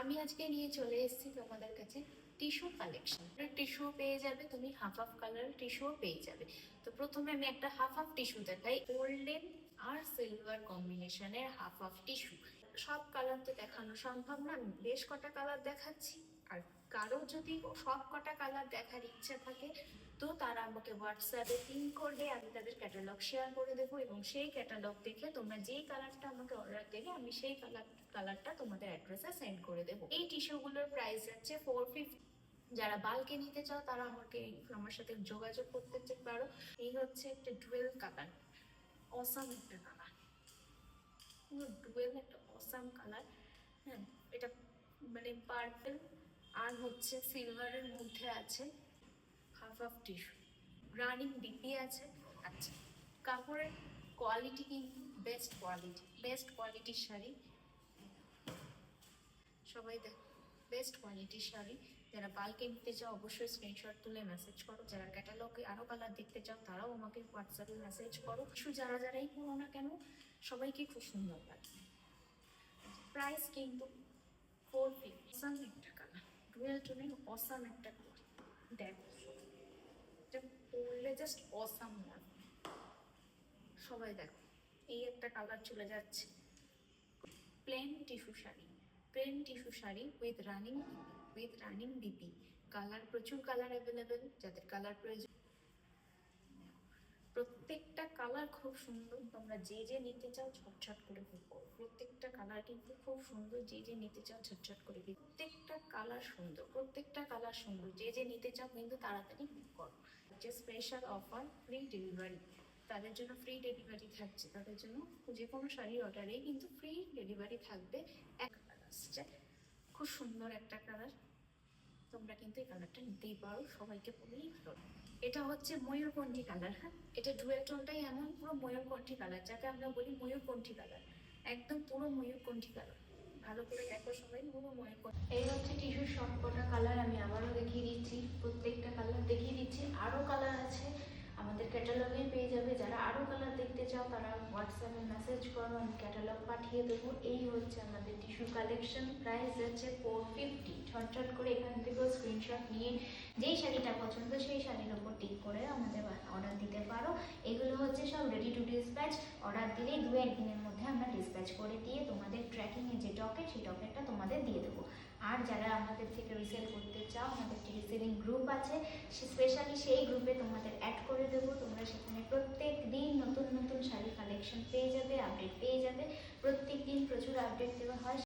আমি আজকে নিয়ে চলে এসেছি তোমাদের কাছে টিস্যু কালেকশন। টিস্যু পেয়ে যাবে, তুমি হাফ হাফ কালার টিস্যুও পেয়ে যাবে। তো প্রথমে আমি একটা হাফ হাফ টিস্যু দেখাই, গোল্ডেন আর সিলভার কম্বিনেশনের হাফ হাফ টিস্যু। সব কালার তো দেখানো সম্ভব না, আমি বেশ কটা কালার দেখাচ্ছি। আর কারো যদি সব কটা কালার দেখার ইচ্ছা থাকে তো তারা আমাকে হোয়াটসঅ্যাপে পিন করবে, আমি তাদের ক্যাটালগ শেয়ার করে দেবো এবং সেই ক্যাটালগ দেখে তোমরা যেই কালারটা আমাকে অর্ডার দেবে আমি সেই কালারটা তোমাদের অ্যাড্রেসে সেন্ড করে দেবো। এই টিস্যুগুলোর প্রাইস হচ্ছে 450। যারা বাল্কে নিতে চাও তারা আমার সাথে যোগাযোগ করতে পারো। এই হচ্ছে একটা ডুয়েল কালার, অসাম একটা কালার, ডুয়েল একটা অসাম কালার। হ্যাঁ, এটা মানে পার্পল আর হচ্ছে সিলভারের মধ্যে আছে, half half tissue, running DP আছে। আচ্ছা, কাপড়ের কোয়ালিটি কিন্তু বেস্ট কোয়ালিটির শাড়ি। সবাই দেখো, বেস্ট কোয়ালিটির শাড়ি। যারা বাল্কে নিতে চাও অবশ্যই স্ক্রিনশট তুলে মেসেজ করো। যারা ক্যাটালগে আরও কালার দেখতে চাও তারাও আমাকে হোয়াটসঅ্যাপে মেসেজ করো। যারাই করো না কেন সবাইকে খুব সুন্দর লাগে। প্রাইস কিন্তু 450। অসাম একটা কালার, ডুয়েল টোনের অসাম একটা কালার। দেখো, এটা পরলে জাস্ট অসাম লাগবে। সবাই দেখো, এই একটা কালার চলে যাচ্ছে, plain tissue sari, with running BP. Colour, প্রচুর কালার অ্যাভেলেবেল, যাদের কালার প্রয়োজন। প্রত্যেকটা কালার খুব সুন্দর, তোমরা যে নিতে চাও ঝটঝট করে বুক করো। প্রত্যেকটা কালার কিন্তু খুব সুন্দর, যে নিতে চাও ঝটঝট করে বুক। প্রত্যেকটা কালার সুন্দর, যে নিতে চাও কিন্তু তাড়াতাড়ি বুক করো। যে স্পেশাল অফার, ফ্রি ডেলিভারি। তাদের জন্য ফ্রি ডেলিভারি থাকছে, তাদের জন্য যে কোনো শাড়ির অর্ডারেই কিন্তু ফ্রি ডেলিভারি থাকবে। এক কালার আসছে, খুব সুন্দর একটা কালার। তোমরা কিন্তু এই কালারটা নিতেই পারো, সবাইকে পরলেই ভালো। এটা হচ্ছে ময়ূরকণ্ঠী কালার। হ্যাঁ, এটা ডুয়েল টোনটাই এমন, পুরো ময়ূরকণ্ঠী কালার, যাকে আমরা বলি ময়ূরকণ্ঠী কালার। একদম পুরো ময়ূরকণ্ঠী কালার। ভালো করে দেখো সবাই, পুরো ময়ূরকণ্ঠী। এই হচ্ছে টিস্যুর সবকটা কালার, আমি আবারও দেখিয়ে দিচ্ছি, প্রত্যেকটা কালার দেখিয়ে দিচ্ছি। আরও কালার আছে, আমাদের ক্যাটালগে পেয়ে যাবে। যারা আরও কালার দেখতে চাও তারা হোয়াটসঅ্যাপে মেসেজ করো, আমি ক্যাটালগ পাঠিয়ে দেবো। এই হচ্ছে আমাদের টিস্যু কালেকশন, প্রাইস হচ্ছে 450। ঝটঝট করে এখান থেকেও স্ক্রিনশট নিয়ে যেই শাড়িটা পছন্দ সেই শাড়ির ওপর টিক করে আমাদের অর্ডার দিতে পারো। এগুলো হচ্ছে সব রেডি টু ডিসপ্যাচ, অর্ডার দিলেই 2-1 দিনের মধ্যে আমরা ডিসপ্যাচ করে দিয়ে তোমাদের ট্র্যাকিংয়ে যে টকেট, সেই টকেটটা তোমাদের দিয়ে দেবো। আর যারা আমাদের থেকে রিসেল করতে চাও, আমাদের একটি রিসেলিং গ্রুপ আছে, স্পেশালি সেই গ্রুপে তোমাদের অ্যাড করে দেবো। তোমরা সেখানে প্রত্যেক দিন নতুন নতুন শাড়ি কালেকশন পেয়ে যাবে, আপডেট পেয়ে যাবে। প্রত্যেক দিন প্রচুর আপডেট দেওয়া হয়।